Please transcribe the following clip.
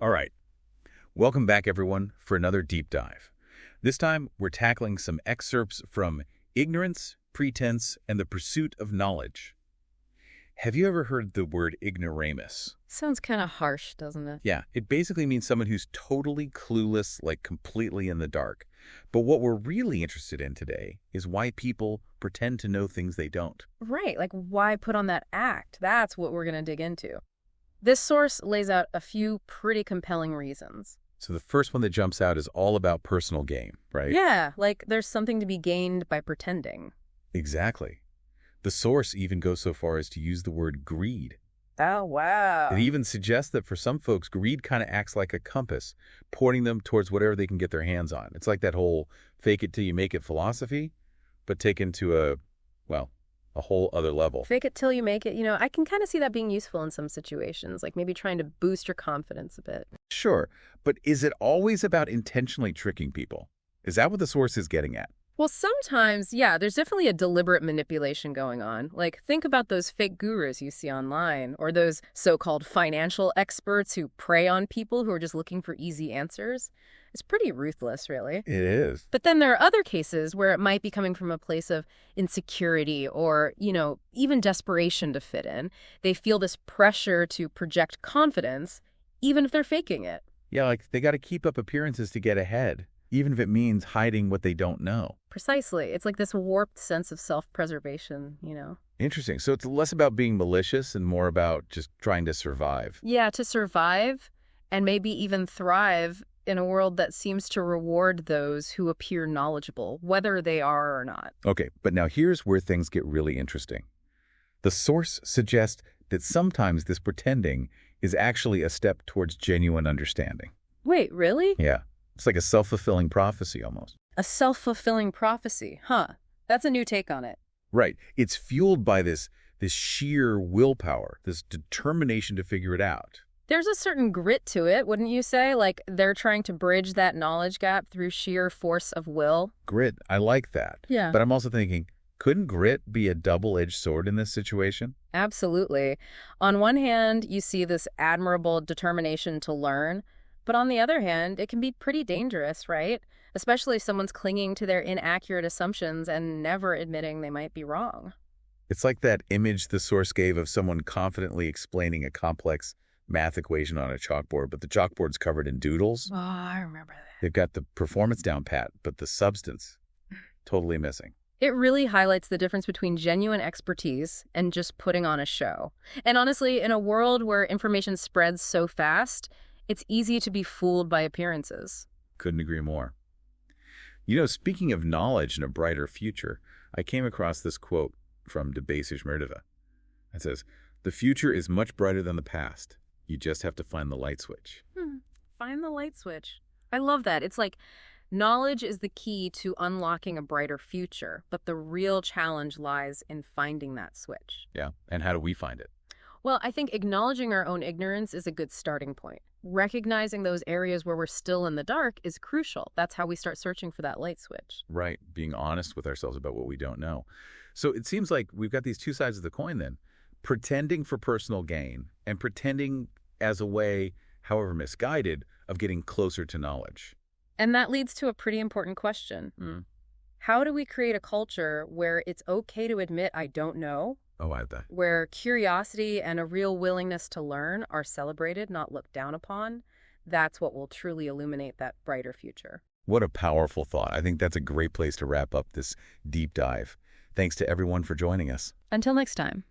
All right. Welcome back, everyone, for another deep dive. This time, we're tackling some excerpts from Ignorance, Pretense, and the Pursuit of Knowledge. Have you ever heard the word ignoramus? Sounds kind of harsh, doesn't it? Yeah, it basically means someone who's totally clueless, like completely in the dark. But what we're really interested in today is why people pretend to know things they don't. Right, like why put on that act? That's what we're going to dig into. This source lays out a few pretty compelling reasons. So the first one that jumps out is all about personal gain, right? Yeah, like there's something to be gained by pretending. Exactly. The source even goes so far as to use the word greed. Oh, wow. It even suggests that for some folks, greed kind of acts like a compass, pointing them towards whatever they can get their hands on. It's like that whole fake it till you make it philosophy, but taken to a whole other level. Fake it till you make it. I can kind of see that being useful in some situations, like maybe trying to boost your confidence a bit. Sure, but is it always about intentionally tricking people? Is that what the source is getting at? Well, sometimes, yeah, there's definitely a deliberate manipulation going on. Like, think about those fake gurus you see online, or those so-called financial experts who prey on people who are just looking for easy answers. It's pretty ruthless, really. It is. But then there are other cases where it might be coming from a place of insecurity or, even desperation to fit in. They feel this pressure to project confidence, even if they're faking it. Yeah, like they got to keep up appearances to get ahead, even if it means hiding what they don't know. Precisely. It's like this warped sense of self-preservation. Interesting. So it's less about being malicious and more about just trying to survive. Yeah, to survive and maybe even thrive in a world that seems to reward those who appear knowledgeable, whether they are or not. Okay, but now here's where things get really interesting. The source suggests that sometimes this pretending is actually a step towards genuine understanding. Wait, really? Yeah, it's like a self-fulfilling prophecy almost. A self-fulfilling prophecy, huh? That's a new take on it. Right. It's fueled by this sheer willpower, this determination to figure it out. There's a certain grit to it, wouldn't you say? Like they're trying to bridge that knowledge gap through sheer force of will. Grit, I like that. Yeah. But I'm also thinking, couldn't grit be a double-edged sword in this situation? Absolutely. On one hand, you see this admirable determination to learn, but on the other hand, it can be pretty dangerous, right? Especially if someone's clinging to their inaccurate assumptions and never admitting they might be wrong. It's like that image the source gave of someone confidently explaining a complex math equation on a chalkboard, but the chalkboard's covered in doodles. Oh, I remember that. They've got the performance down pat, but the substance totally missing. It really highlights the difference between genuine expertise and just putting on a show. And honestly, in a world where information spreads so fast, it's easy to be fooled by appearances. Couldn't agree more. Speaking of knowledge and a brighter future, I came across this quote from Debasage Merdeva. It says, "The future is much brighter than the past. You just have to find the light switch." Find the light switch. I love that. It's like knowledge is the key to unlocking a brighter future, but the real challenge lies in finding that switch. Yeah, and how do we find it? Well, I think acknowledging our own ignorance is a good starting point. Recognizing those areas where we're still in the dark is crucial. That's how we start searching for that light switch. Right, being honest with ourselves about what we don't know. So it seems like we've got these two sides of the coin then. Pretending for personal gain and pretending as a way, however misguided, of getting closer to knowledge. And that leads to a pretty important question. How do we create a culture where it's okay to admit I don't know? Oh, I have that. Where curiosity and a real willingness to learn are celebrated, not looked down upon? That's what will truly illuminate that brighter future. What a powerful thought. I think that's a great place to wrap up this deep dive. Thanks to everyone for joining us. Until next time.